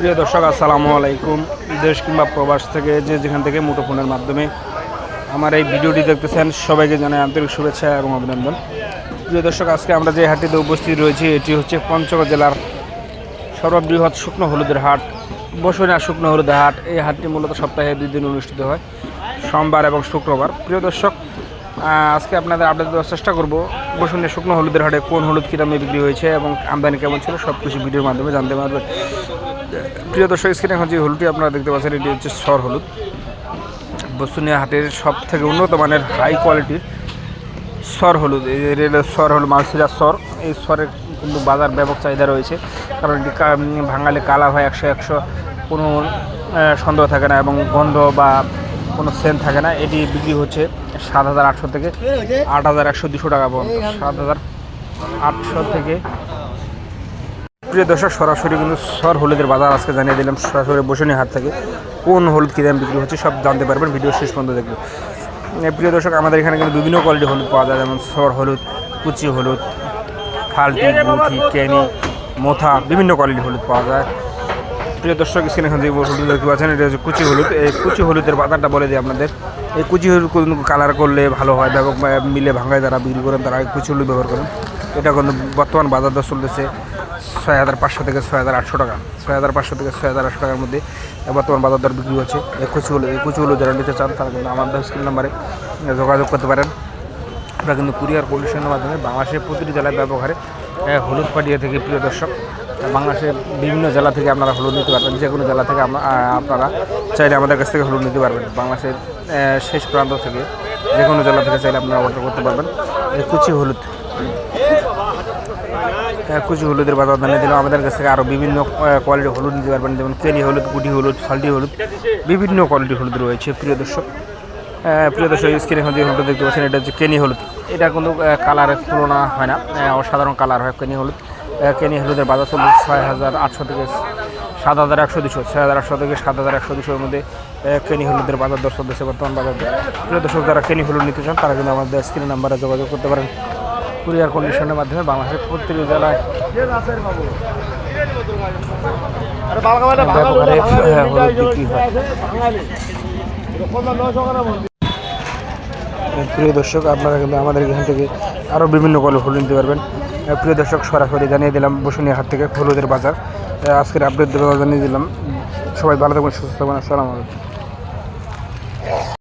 প্রিয় দর্শক, আসসালামু আলাইকুম। দেশ কিংবা প্রবাস থেকে যেখান থেকে মুঠোফোনের মাধ্যমে আমার এই ভিডিওটি দেখতেছেন, সবাইকে জানাই আন্তরিক শুভেচ্ছা এবং অভিনন্দন। প্রিয় দর্শক, আজকে আমরা যে হাটটিতে উপস্থিত রয়েছি এটি হচ্ছে পঞ্চগড় জেলার সর্ববৃহৎ শুকনো হলুদের হাট, বসুনিয়া শুকনো হলুদের হাট। এই হাটটি মূলত সপ্তাহে 2 দিন অনুষ্ঠিত হয়, সোমবার এবং শুক্রবার। প্রিয় দর্শক, আজকে আপনাদের আপডেট দেওয়ার চেষ্টা করব বসুনিয়া শুকনো হলুদের হাটে কোন হলুদ কী দামে বিক্রি হয়েছে এবং আমদানি কেমন ছিল, সব কিছু ভিডিওর মাধ্যমে জানতে পারবেন। প্রিয় দর্শক, স্ক্রিনে এখন যে হলুদটি আপনারা দেখতে পাচ্ছেন এটি হচ্ছে সর হলুদ। বসুনিয়া হাটের সব থেকে উন্নত মানের হাই কোয়ালিটির সর হলুদ, এই সর হলুদ মালসিরা সর। এই সরের কিন্তু বাজার ব্যাপক চাহিদা রয়েছে, কারণ এটি ভাঙালে কালার হয় 100 কোনো সন্দেহ থাকে না এবং গন্ধ বা কোনো সেন্ট থাকে না। এটি বিক্রি হচ্ছে 7,800 থেকে 8,100 200 টাকা পর্যন্ত। 7,800 থেকে। প্রিয় দর্শক, সরাসরি কিন্তু সর হলুদের বাজার আজকে জানিয়ে দিলাম। সরাসরি বসুনিয়া হাট থেকে কোন হলুদ কী দাম বিক্রি হচ্ছে সব জানতে পারবেন ভিডিও শেষ পর্যন্ত দেখবেন। প্রিয় দর্শক, আমাদের এখানে কিন্তু বিভিন্ন কোয়ালিটির হলুদ পাওয়া যায়, যেমন সর হলুদ, কুচি হলুদ, ফাল্টি, গুঠি, ক্যানি, মোথা, বিভিন্ন কোয়ালিটির হলুদ পাওয়া যায়। প্রিয় দর্শক, স্ক্রিনে এখন যে হলুদ দেখতে পাচ্ছেন এটা হচ্ছে কুচি হলুদ। এই কুচি হলুদের বাজারটা বলে দিই আপনাদের। এই কুচি হলুদ কালার করলে ভালো হয়, ব্যাপক মিলে ভাঙায় যারা বিক্রি করেন তারা কুচি হলুদ ব্যবহার করেন। এটা কিন্তু বর্তমান বাজার দর চলতেছে 6,500 থেকে 6,800 টাকা। 6,500 থেকে 6,800 টাকার মধ্যে বর্তমান বাজার দর বিক্রি হচ্ছে এই কুচি হলুদ। যারা নিতে চান তারা কিন্তু আমাদের স্ক্রিন নাম্বারে যোগাযোগ করতে পারেন। আমরা কিন্তু কুরিয়ার কন্ডিশনের মাধ্যমে বাংলাদেশের প্রতিটি জেলায় ব্যাপক হারে হলুদ পাঠিয়ে থেকে। প্রিয় দর্শক, বাংলাদেশের বিভিন্ন জেলা থেকে আপনারা হলুদ নিতে পারবেন। যে কোনো জেলা থেকে আপনারা চাইলে আমাদের কাছ থেকে হলুদ নিতে পারবেন। বাংলাদেশের শেষ প্রান্ত থেকে যে কোনো জেলা থেকে চাইলে আপনারা অর্ডার করতে পারবেন। এই কুচি হলুদের বাজার জানিয়ে দিলাম। আমাদের কাছ থেকে আরও বিভিন্ন কোয়ালিটির হলুদ নিতে পারবেন, যেমন কেনি হলুদ, গুটি হলুদ, ফাল্টি হলুদ, বিভিন্ন কোয়ালিটির হলুদ রয়েছে। প্রিয় দর্শক, স্ক্রিনে এখন যে হলুদ দেখতে পাচ্ছেন এটা হচ্ছে কেনি হলুদ। এটা কিন্তু কালারের তুলনা হয় না, অসাধারণ কালার হয় কেনি হলুদ। কেনি হলুদের বাজার চলছে 6,800 থেকে 7,100 200। 6,800 থেকে 7,100 200-এর মধ্যে কেনি হলুদের বাজার দর চলতেছে বর্তমান বাজার দর। প্রিয় দর্শক, যারা কেনি হলুদ নিতে চান তারা কিন্তু আমাদের স্ক্রিন নাম্বারে যোগাযোগ করতে পারেন। কুরিয়ার কন্ডিশনের মাধ্যমে বাংলাদেশের প্রতিটি জেলায় হলুদ বিক্রি হয়। প্রিয় দর্শক, আপনারা কিন্তু আমাদের এখান থেকে আরও বিভিন্ন কোয়ালিটির হলুদ নিতে পারবেন। প্রিয় দর্শক, সরাসরি জানিয়ে দিলাম বসুনিয়া হাট থেকে হলুদের বাজার। আজকের আপডেট জানিয়ে দিলাম। সবাই ভালো থাকবেন, সুস্থ থাকবেন। আসসালামু আলাইকুম।